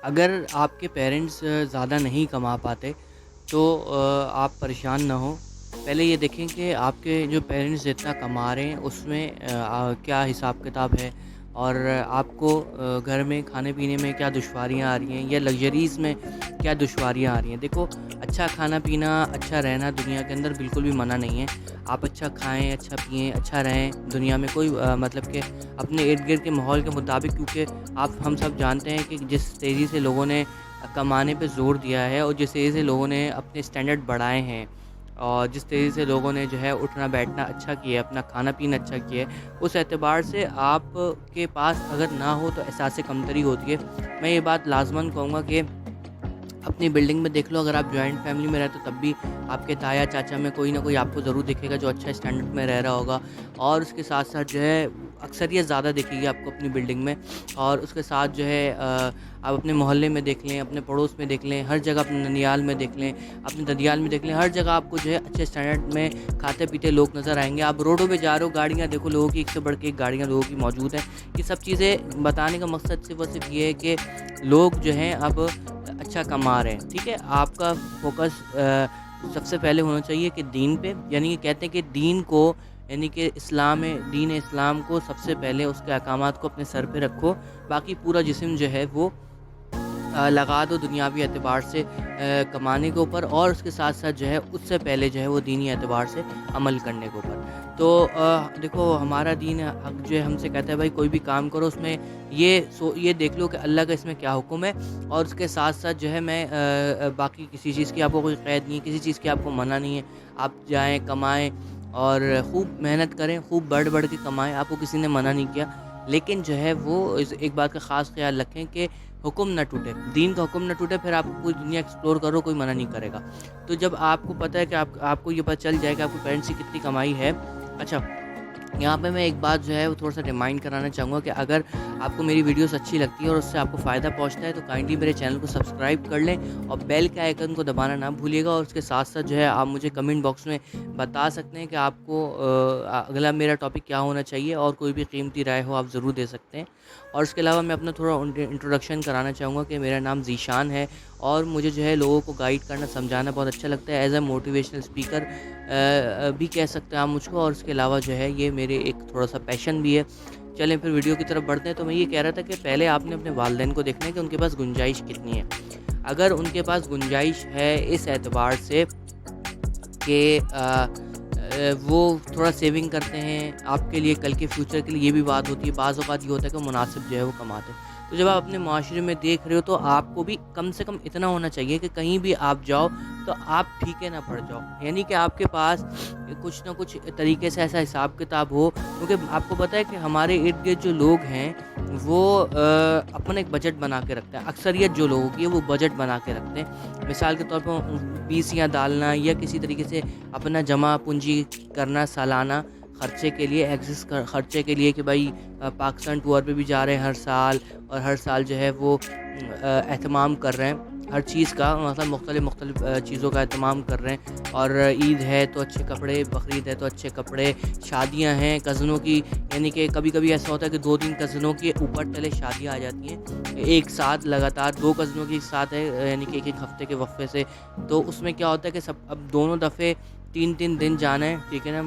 اگر آپ کے پیرنٹس زیادہ نہیں کما پاتے تو آپ پریشان نہ ہوں۔ پہلے یہ دیکھیں کہ آپ کے جو پیرنٹس جتنا کما رہے ہیں اس میں کیا حساب کتاب ہے، اور آپ کو گھر میں کھانے پینے میں کیا دشواریاں آ رہی ہیں یا لگژریز میں کیا دشواریاں آ رہی ہیں۔ دیکھو، اچھا کھانا پینا، اچھا رہنا دنیا کے اندر بالکل بھی منع نہیں ہے۔ آپ اچھا کھائیں، اچھا پئیں، اچھا رہیں دنیا میں، کوئی مطلب کہ اپنے ارد گرد کے ماحول کے مطابق، کیونکہ ہم سب جانتے ہیں کہ جس تیزی سے لوگوں نے کمانے پہ زور دیا ہے اور جس تیزی سے لوگوں نے اپنے اسٹینڈرڈ بڑھائے ہیں، اور جس تیزی سے لوگوں نے جو ہے اٹھنا بیٹھنا اچھا کیا ہے، اپنا کھانا پینا اچھا کیا ہے، اس اعتبار سے آپ کے پاس اگر نہ ہو تو احساس کمتری ہوتی ہے۔ میں یہ بات لازماً کہوں گا کہ اپنی بلڈنگ میں دیکھ لو، اگر آپ جوائنٹ فیملی میں رہتے تب بھی آپ کے تایا چاچا میں کوئی نہ کوئی آپ کو ضرور دکھے گا جو اچھا اسٹینڈرڈ میں رہ رہا ہوگا، اور اس کے ساتھ ساتھ جو ہے اکثریت زیادہ دکھے گی آپ کو اپنی بلڈنگ میں، اور اس کے ساتھ جو ہے آپ اپنے محلے میں دیکھ لیں، اپنے پڑوس میں دیکھ لیں، ہر جگہ اپنے ننیال میں دیکھ لیں، اپنے ددیال میں دیکھ لیں، ہر جگہ آپ کو جو ہے اچھے اسٹینڈرڈ میں کھاتے پیتے لوگ نظر آئیں گے۔ آپ روڈوں پہ جا رہے ہو، گاڑیاں دیکھو، لوگوں کی ایک سے بڑھ کے ایک گاڑیاں لوگوں کی موجود ہیں۔ یہ سب چیزیں بتانے کا مقصد صرف اور صرف یہ ہے کہ لوگ جو ہیں اب اچھا کما رہے ہیں، ٹھیک ہے۔ آپ کا فوکس سب سے پہلے ہونا چاہیے کہ دین پہ، یعنی کہ کہتے ہیں کہ دین کو، یعنی کہ دین اسلام کو سب سے پہلے اس کے احکامات کو اپنے سر پہ رکھو، باقی پورا جسم جو ہے وہ لگا دو دنیاوی اعتبار سے کمانے کے اوپر، اور اس کے ساتھ ساتھ جو ہے اس سے پہلے جو ہے وہ دینی اعتبار سے عمل کرنے کے اوپر۔ تو دیکھو، ہمارا دین جو ہے ہم سے کہتا ہے بھائی کوئی بھی کام کرو، اس میں یہ دیکھ لو کہ اللہ کا اس میں کیا حکم ہے، اور اس کے ساتھ ساتھ جو ہے میں باقی کسی چیز کی آپ کو کوئی قید نہیں ہے، کسی چیز کی آپ کو منع نہیں ہے۔ آپ جائیں، کمائیں اور خوب محنت کریں، خوب بڑھ بڑھ کے کمائیں، آپ کو کسی نے منع نہیں کیا، لیکن جو ہے وہ ایک بات کا خاص خیال رکھیں کہ حکم نہ ٹوٹے، دین کا حکم نہ ٹوٹے، پھر آپ پوری دنیا ایکسپلور کرو، کوئی منع نہیں کرے گا۔ تو جب آپ کو پتہ ہے کہ آپ کو یہ پتہ چل جائے کہ آپ کو پیرنٹس کی کتنی کمائی ہے۔ اچھا، یہاں پہ میں ایک بات جو ہے وہ تھوڑا سا ریمائنڈ کرانا چاہوں گا کہ اگر آپ کو میری ویڈیوز اچھی لگتی ہے اور اس سے آپ کو فائدہ پہنچتا ہے تو کائنڈلی میرے چینل کو سبسکرائب کر لیں اور بیل کے آئیکن کو دبانا نہ بھولیے گا، اور اس کے ساتھ ساتھ جو ہے آپ مجھے کمنٹ باکس میں بتا سکتے ہیں کہ آپ کو اگلا میرا ٹاپک کیا ہونا چاہیے، اور کوئی بھی قیمتی رائے ہو آپ ضرور دے سکتے ہیں۔ اور اس کے علاوہ میں اپنا تھوڑا انٹروڈکشن کرانا چاہوں گا کہ میرا نام ذیشان ہے، اور مجھے جو ہے لوگوں کو گائیڈ کرنا، سمجھانا بہت اچھا لگتا ہے۔ ایز اے موٹیویشنل اسپیکر بھی کہہ سکتے ہیں آپ مجھ کو، اور اس کے علاوہ جو ہے یہ میرے ایک تھوڑا سا پیشن بھی ہے۔ چلیں پھر ویڈیو کی طرف بڑھتے ہیں۔ تو میں یہ کہہ رہا تھا کہ پہلے آپ نے اپنے والدین کو دیکھنا ہے کہ ان کے پاس گنجائش کتنی ہے۔ اگر ان کے پاس گنجائش ہے اس اعتبار سے کہ وہ تھوڑا سیونگ کرتے ہیں آپ کے لیے، کل کے فیوچر کے لیے، یہ بھی بات ہوتی ہے، بعض اوقات یہ ہوتا ہے کہ مناسب جو ہے وہ کماتے ہیں، تو جب آپ اپنے معاشرے میں دیکھ رہے ہو تو آپ کو بھی کم سے کم اتنا ہونا چاہیے کہ کہیں بھی آپ جاؤ تو آپ پھیکے نہ پڑ جاؤ، یعنی کہ آپ کے پاس کچھ نہ کچھ طریقے سے ایسا حساب کتاب ہو، کیونکہ آپ کو پتہ ہے کہ ہمارے ارد گرد جو لوگ ہیں وہ اپنا ایک بجٹ بنا کے رکھتے ہیں، اکثریت جو لوگوں کی ہے وہ بجٹ بنا کے رکھتے ہیں۔ مثال کے طور پر پیسیاں ڈالنا یا کسی طریقے سے اپنا جمع پونجی کرنا سالانہ خرچے کے لیے، خرچے کے لیے، کہ بھائی پاکستان ٹور پہ بھی جا رہے ہیں ہر سال، اور ہر سال جو ہے وہ اہتمام کر رہے ہیں ہر چیز کا، مثلا مختلف چیزوں کا اہتمام کر رہے ہیں، اور عید ہے تو اچھے کپڑے، بقرعید ہے تو اچھے کپڑے، شادیاں ہیں کزنوں کی، یعنی کہ کبھی کبھی ایسا ہوتا ہے کہ 2-3 کزنوں کی اوپر تلے شادیاں آ جاتی ہیں ایک ساتھ، لگاتار 2 کزنوں کی ایک ساتھ ہے، یعنی کہ ایک ہفتے کے وقفے سے، تو اس میں کیا ہوتا ہے کہ اب دونوں دفعے 3 دن جانا ہے، ٹھیک ہے نا،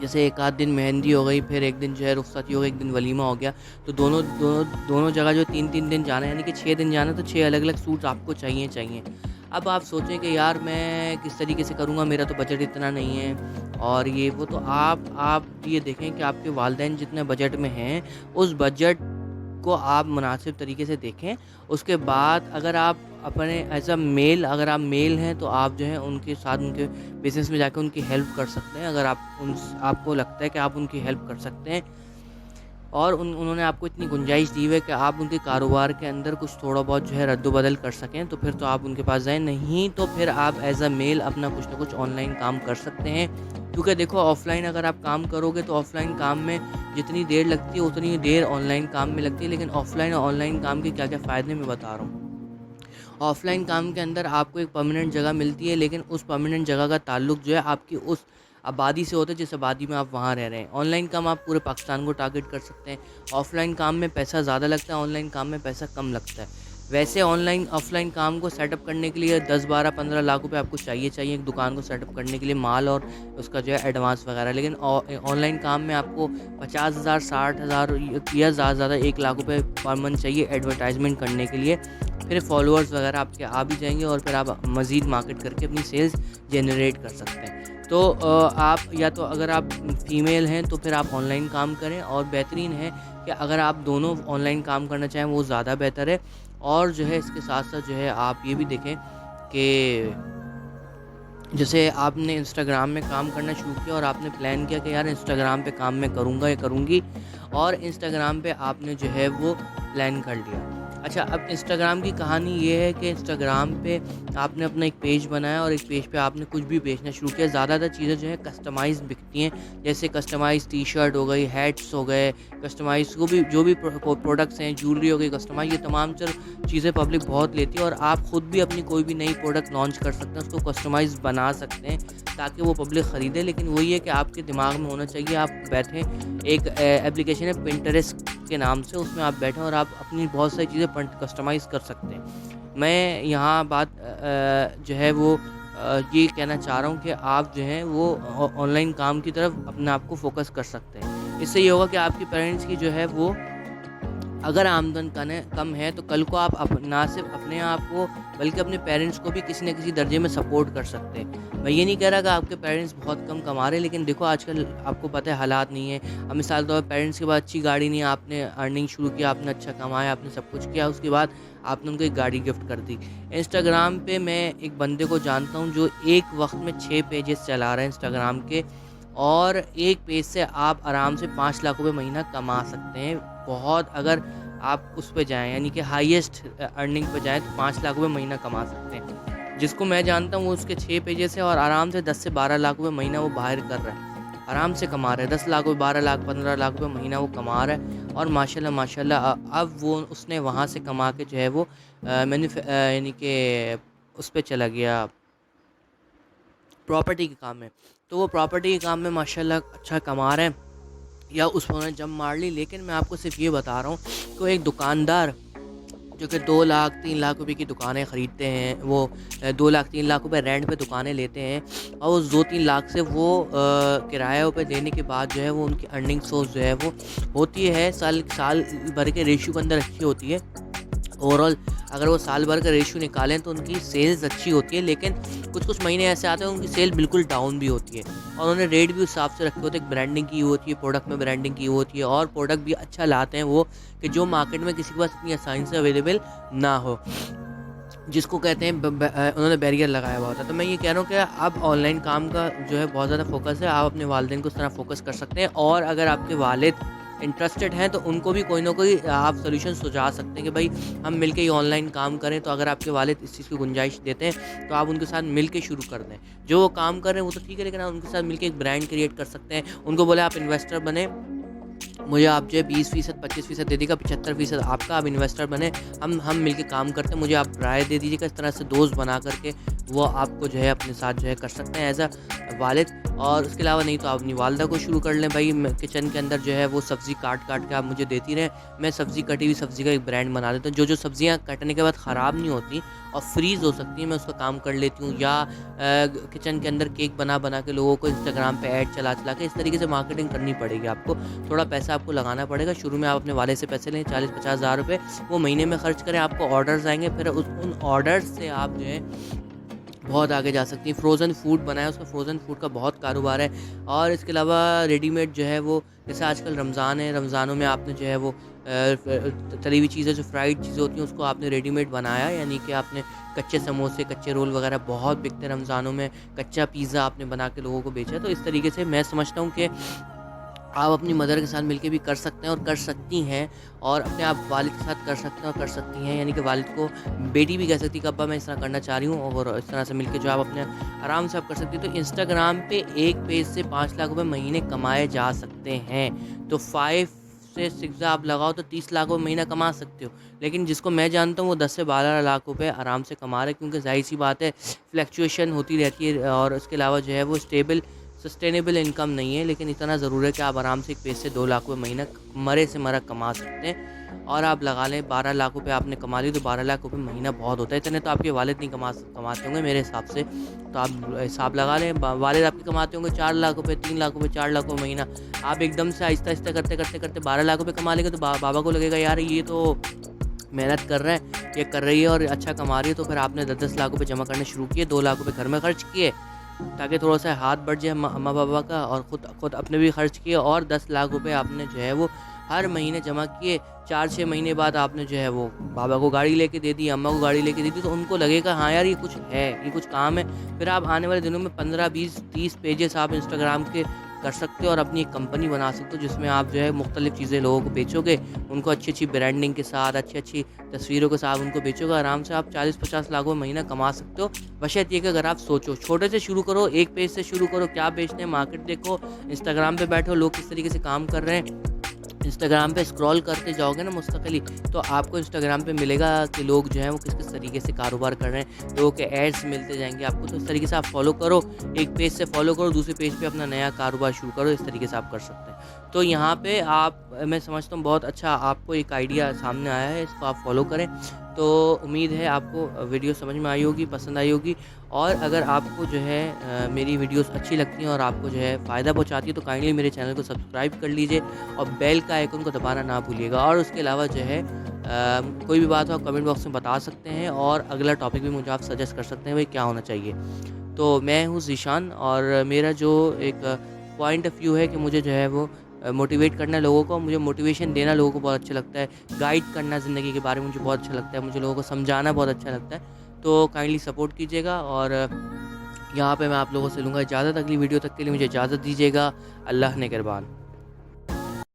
جیسے ایک آدھ دن مہندی ہو گئی، پھر ایک دن جو ہے رخصتی ہو گئی، ایک دن ولیمہ ہو گیا، تو دونوں جگہ جو 3 دن جانا ہے، یعنی کہ 6 دن جانا ہے، تو 6 الگ الگ سوٹ آپ کو چاہیے۔ اب آپ سوچیں کہ یار میں کس طریقے سے کروں گا، میرا تو بجٹ اتنا نہیں ہے، اور یہ وہ، تو آپ یہ دیکھیں کہ آپ کے والدین جتنے بجٹ میں ہیں اس بجٹ کو آپ مناسب طریقے سے دیکھیں۔ اس کے بعد اگر آپ اپنے ایز اے میل، اگر آپ میل ہیں تو آپ جو ہے ان کے ساتھ ان کے بزنس میں جا کے ان کی ہیلپ کر سکتے ہیں، اگر آپ کو لگتا ہے کہ آپ ان کی ہیلپ کر سکتے ہیں، اور انہوں نے آپ کو اتنی گنجائش دی ہے کہ آپ ان کے کاروبار کے اندر کچھ تھوڑا بہت جو ہے رد و بدل کر سکیں، تو پھر تو آپ ان کے پاس جائیں، نہیں تو پھر آپ ایز اے میل اپنا کچھ نہ کچھ آن لائن کام کر سکتے ہیں، کیونکہ دیکھو آف لائن اگر آپ کام کرو گے تو آف لائن کام میں جتنی دیر لگتی ہے اتنی دیر آن لائن کام میں لگتی ہے، لیکن آف لائن اور آن لائن کام کے کیا کیا فائدے میں بتا رہا ہوں۔ آف لائن کام کے اندر آپ کو ایک پرماننٹ جگہ ملتی ہے، لیکن اس پرماننٹ جگہ کا تعلق جو ہے آپ کی اس آبادی سے ہوتا ہے جس آبادی میں آپ وہاں رہ رہے ہیں۔ آن لائن کام آپ پورے پاکستان کو ٹارگٹ کر سکتے ہیں، آف لائن کام میں پیسہ زیادہ لگتا ہے، آن لائن کام میں پیسہ کم لگتا ہے۔ ویسے آن لائن آف لائن کام کو سیٹ اپ کرنے کے لیے 10 12 15 لاکھ روپے آپ کو چاہیے ایک دکان کو سیٹ اپ کرنے کے لیے، مال اور اس کا جو ہے ایڈوانس وغیرہ. لیکن آن لائن کام میں آپ کو 50,000 60,000 یا زیادہ سے زیادہ 1 لاکھ روپے پر منتھ چاہیے ایڈورٹائزمنٹ کرنے کے لیے. پھر فالوورز وغیرہ آپ کے آ بھی جائیں گے اور پھر آپ مزید مارکیٹ کر کے اپنی سیلز جنریٹ کر سکتے ہیں. تو آپ یا تو اگر آپ فیمیل ہیں تو پھر آپ آن لائن کام کریں، اور بہترین ہے کہ اگر آپ دونوں آن لائن کام کرنا چاہیں وہ زیادہ بہتر ہے. اور جو ہے اس کے ساتھ ساتھ جو ہے آپ یہ بھی دیکھیں کہ جیسے آپ نے انسٹاگرام میں کام کرنا شروع کیا اور آپ نے پلان کیا کہ یار انسٹاگرام پہ کام میں کروں گا یا کروں گی، اور انسٹاگرام پہ آپ نے جو ہے وہ پلان کر لیا. اچھا، اب انسٹاگرام کی کہانی یہ ہے کہ انسٹاگرام پہ آپ نے اپنا ایک پیج بنایا اور ایک پیج پہ آپ نے کچھ بھی بیچنا شروع کیا. زیادہ تر چیزیں جو ہیں کسٹمائز بکتی ہیں، جیسے کسٹمائز ٹی شرٹ ہو گئی، ہیٹس ہو گئے، کسٹمائز کو بھی جو بھی پروڈکٹس ہیں، جویلری ہو گئی کسٹمائز، یہ تمام چیزیں پبلک بہت لیتی ہے. اور آپ خود بھی اپنی کوئی بھی نئی پروڈکٹ لانچ کر سکتے ہیں، اس کو کسٹمائز بنا سکتے ہیں تاکہ وہ پبلک خریدے. لیکن وہی ہے کہ آپ کے دماغ میں ہونا چاہیے، آپ بیٹھیں، ایک اپلیکیشن ہے پنٹریسٹ کے نام سے، اس میں آپ بیٹھیں اور آپ اپنی بہت ساری چیزیں کسٹمائز کر سکتے ہیں. میں یہاں بات جو ہے وہ یہ کہنا چاہ رہا ہوں کہ آپ جو ہیں وہ آن لائن کام کی طرف اپنے آپ کو فوکس کر سکتے ہیں. اس سے یہ ہوگا کہ آپ کی پیرنٹس کی جو ہے وہ اگر آمدن کم ہے تو کل کو آپ نہ صرف اپنے آپ کو بلکہ اپنے پیرنٹس کو بھی کسی نہ کسی درجے میں سپورٹ کر سکتے ہیں. میں یہ نہیں کہہ رہا کہ آپ کے پیرنٹس بہت کم کما رہے ہیں، لیکن دیکھو آج کل آپ کو پتہ ہے حالات نہیں ہے. اب مثال طور پر پیرنٹس کے بعد اچھی گاڑی نہیں ہے، آپ نے ارننگ شروع کیا، آپ نے اچھا کمایا، آپ نے سب کچھ کیا، اس کے بعد آپ نے ان کو ایک گاڑی گفٹ کر دی. انسٹاگرام پہ میں ایک بندے کو جانتا ہوں جو ایک وقت میں 6 پیجز چلا رہا ہے انسٹاگرام کے، اور ایک پیج سے آپ آرام سے 5 لاکھ روپے مہینہ کما سکتے ہیں. بہت اگر آپ اس پہ جائیں یعنی کہ ہائیسٹ ارننگ پہ جائیں تو 5 لاکھ روپے مہینہ کما سکتے ہیں. جس کو میں جانتا ہوں وہ اس کے 6 پیجز ہے اور آرام سے 10 سے 12 لاکھ روپے مہینہ وہ باہر کر رہا ہے، آرام سے کما رہا ہے. 10 لاکھ روپے، 12 لاکھ، 15 لاکھ روپے مہینہ وہ کما رہا ہے. اور ماشاءاللہ اب وہ اس نے وہاں سے کما کے جو ہے وہ یعنی کہ اس پہ چلا گیا پراپرٹی کے کام میں. تو وہ پراپرٹی کے کام میں ماشاءاللہ اچھا کما رہے ہیں، یا اس پر جم مار لی. لیکن میں آپ کو صرف یہ بتا رہا ہوں کہ ایک دکاندار جو کہ 2 لاکھ 3 لاکھ روپے کی دکانیں خریدتے ہیں، وہ 2 لاکھ 3 لاکھ روپے رینٹ پہ دکانیں لیتے ہیں، اور اس 2-3 لاکھ سے وہ کرایہ پہ دینے کے بعد جو ہے وہ ان کی ارننگ سورس جو ہے وہ ہوتی ہے سال بھر کے ریشیو کے اندر اچھی ہوتی ہے. اوورال اگر وہ سال بھر کا ریشیو نکالیں تو ان کی سیلز اچھی ہوتی ہے. لیکن کچھ مہینے ایسے آتے ہیں ان کی سیل بالکل ڈاؤن بھی ہوتی ہے، اور انہوں نے ریٹ بھی اس حساب سے رکھے ہوتے ہیں. برانڈنگ کی ہوتی ہے، پروڈکٹ میں برانڈنگ کی ہوتی ہے، اور پروڈکٹ بھی اچھا لاتے ہیں وہ کہ جو مارکیٹ میں کسی کے پاس اتنی آسانی سے اویلیبل نہ ہو، جس کو کہتے ہیں انہوں نے بیریئر لگایا ہوا ہوتا ہے. تو میں یہ کہہ رہا ہوں کہ اب آن لائن کام کا جو ہے بہت زیادہ فوکس ہے، آپ اپنے والدین کو اس طرح فوکس کر سکتے ہیں. اور اگر آپ کے والد انٹرسٹڈ ہیں تو ان کو بھی کوئی نہ کوئی آپ سولوشن سجھا سکتے ہیں کہ بھائی ہم مل کے یہ آن لائن کام کریں. تو اگر آپ کے والد اس چیز کی گنجائش دیتے ہیں تو آپ ان کے ساتھ مل کے شروع کر دیں. جو وہ کام کر رہے ہیں وہ تو ٹھیک ہے، لیکن آپ ان کے ساتھ مل کے ایک برانڈ کریٹ کر سکتے ہیں. ان کو بولے آپ انویسٹر بنے، مجھے آپ جو ہے 20% 25% دے دیے گا، 75% آپ کا، آپ انویسٹر بنے، ہم مل کے کام کرتے ہیں، مجھے آپ رائے دے دیجیے گا. اس طرح سے دوست بنا کر کے وہ آپ کو جو ہے اپنے ساتھ جو ہے کر سکتے ہیں ایز اے والد. اور اس کے علاوہ نہیں تو آپ اپنی والدہ کو شروع کر لیں، بھائی کچن کے اندر جو ہے وہ سبزی کاٹ کے آپ مجھے دیتی رہیں، میں کٹی ہوئی سبزی کا ایک برانڈ بنا دیتا ہوں. جو سبزیاں کٹنے کے بعد خراب نہیں ہوتی اور فریز ہو سکتی ہیں، میں اس کا کام کر لیتی ہوں. یا کچن کے اندر کیک بنا کے لوگوں کو انسٹاگرام پہ ایڈ چلا کے اس طریقے سے مارکیٹنگ کرنی پڑے گی. آپ کو تھوڑا پیسہ آپ کو لگانا پڑے گا. شروع میں آپ اپنے والد سے پیسے لیں 40-50 ہزار روپے، وہ مہینے میں خرچ کریں، آپ کو آرڈرز آئیں گے، پھر ان آرڈرز سے آپ جو ہے بہت آگے جا سکتی ہیں. فروزن فوڈ بنایا، اس کا فروزن فوڈ کا بہت کاروبار ہے. اور اس کے علاوہ ریڈی میڈ جو ہے وہ جیسے آج کل رمضان ہے، رمضانوں میں آپ نے جو ہے وہ تلی ہوئی چیزیں جو فرائیڈ چیزیں ہوتی ہیں اس کو آپ نے ریڈی میڈ بنایا، یعنی کہ آپ نے کچے سموسے، کچے رول وغیرہ بہت بکتے ہیں رمضانوں میں، کچا پیزا آپ نے بنا کے لوگوں کو بیچا. تو اس طریقے سے میں سمجھتا ہوں کہ آپ اپنی مدر کے ساتھ مل کے بھی کر سکتے ہیں اور کر سکتی ہیں، اور اپنے آپ والد کے ساتھ کر سکتے ہیں اور کر سکتی ہیں. یعنی کہ والد کو بیٹی بھی کہہ سکتی ہے کہ ابا میں اس طرح کرنا چاہ رہی ہوں، اور اس طرح سے مل کے جو آپ اپنے آرام سے آپ کر سکتی ہیں. تو انسٹاگرام پہ ایک پیج سے 5 لاکھ روپے مہینے کمائے جا سکتے ہیں. تو 5 سے 6 آپ لگاؤ تو 30 لاکھ روپے مہینہ کما سکتے ہو. لیکن جس کو میں جانتا ہوں وہ 10 سے 12 لاکھ روپے آرام سے کما رہے ہیں، کیونکہ ظاہر سی بات ہے فلیکچویشن ہوتی رہتی ہے، اور اس کے علاوہ جو ہے وہ سسٹینیبل انکم نہیں ہے. لیکن اتنا ضرور ہے کہ آپ آرام سے ایک پیج سے 2 لاکھ روپے مہینہ مرے سے مرا کما سکتے ہیں. اور آپ لگا لیں 12 لاکھ روپے آپ نے کما لی تو 12 لاکھ روپے مہینہ بہت ہوتا ہے، اتنے تو آپ کے والد نہیں کماتے ہوں گے میرے حساب سے، تو آپ حساب لگا لیں والد آپ کے کماتے ہوں گے 4 لاکھ روپے، 3 لاکھ روپے، 4 لاکھ روپے مہینہ، آپ ایک دم سے آہستہ آہستہ کرتے کرتے کرتے 12 لاکھ روپے کما لیں گے تو بابا کو لگے گا یار یہ تو محنت کر رہے ہیں، یہ کر رہی ہے اور اچھا کما رہی ہے، تو پھر آپ نے 10 لاکھ روپے جمع کرنے شروع کیے، 2 لاکھ روپے گھر میں خرچ کیے تاکہ تھوڑا سا ہاتھ بڑھ جائے اماں بابا کا، اور خود اپنے بھی خرچ کیے، اور 10 لاکھ روپے آپ نے جو ہے وہ ہر مہینے جمع کیے، 4-6 مہینے بعد آپ نے جو ہے وہ بابا کو گاڑی لے کے دے دی، اماں کو گاڑی لے کے دے دی، تو ان کو لگے گا ہاں یار یہ کچھ ہے، یہ کچھ کام ہے، پھر آپ آنے والے دنوں میں 15 20 30 پیجز آپ انسٹاگرام کے کر سکتے ہو اور اپنی ایک کمپنی بنا سکتے ہو جس میں آپ جو ہے مختلف چیزیں لوگوں کو بیچو گے، ان کو اچھی اچھی برانڈنگ کے ساتھ، اچھی اچھی تصویروں کے ساتھ ان کو بیچو گے، آرام سے آپ 40-50 لاکھ روپے مہینہ کما سکتے ہو، بشرط یہ کہ اگر آپ سوچو، چھوٹے سے شروع کرو، ایک پیج سے شروع کرو، کیا بیچتے ہیں مارکیٹ دیکھو، انسٹاگرام پہ بیٹھو لوگ کس طریقے سے کام کر رہے ہیں، انسٹاگرام پہ اسکرول کرتے جاؤ گے نا مستقلی، تو آپ کو انسٹاگرام پہ ملے گا کہ لوگ جو ہیں وہ کس طریقے سے کاروبار کر رہے ہیں، لوگوں کے ایڈس ملتے جائیں گے آپ کو، تو اس طریقے سے آپ فالو کرو، ایک پیج سے فالو کرو، دوسرے پیج پہ اپنا نیا کاروبار شروع کرو، اس طریقے سے آپ کر سکتے ہیں۔ تو یہاں پہ آپ میں سمجھتا ہوں بہت اچھا آپ کو ایک آئیڈیا سامنے آیا ہے، اس کو آپ فالو کریں، تو امید ہے آپ کو ویڈیو سمجھ میں آئی ہوگی، پسند آئی ہوگی، اور اگر آپ کو جو ہے میری ویڈیوز اچھی لگتی ہیں اور آپ کو جو ہے فائدہ پہنچاتی ہے تو کائنڈلی میرے چینل کو سبسکرائب کر لیجئے اور بیل کا آئیکن کو دبانا نہ بھولیے گا، اور اس کے علاوہ جو ہے کوئی بھی بات ہو آپ کمنٹ باکس میں بتا سکتے ہیں، اور اگلا ٹاپک بھی مجھے آپ سجیسٹ کر سکتے ہیں بھائی کیا ہونا چاہیے۔ تو میں ہوں ذیشان، اور میرا جو ایک پوائنٹ آف ویو ہے کہ مجھے جو ہے وہ موٹیویٹ کرنا لوگوں کو، مجھے موٹیویشن دینا لوگوں کو بہت اچھا لگتا ہے، گائیڈ کرنا زندگی کے بارے میں مجھے بہت اچھا لگتا ہے، مجھے لوگوں کو سمجھانا بہت اچھا لگتا ہے، تو کائنڈلی سپورٹ کیجیے گا، اور یہاں پہ میں آپ لوگوں سے لوں گا اجازت، اگلی ویڈیو تک کے لیے مجھے اجازت دیجیے گا، اللہ نگہبان۔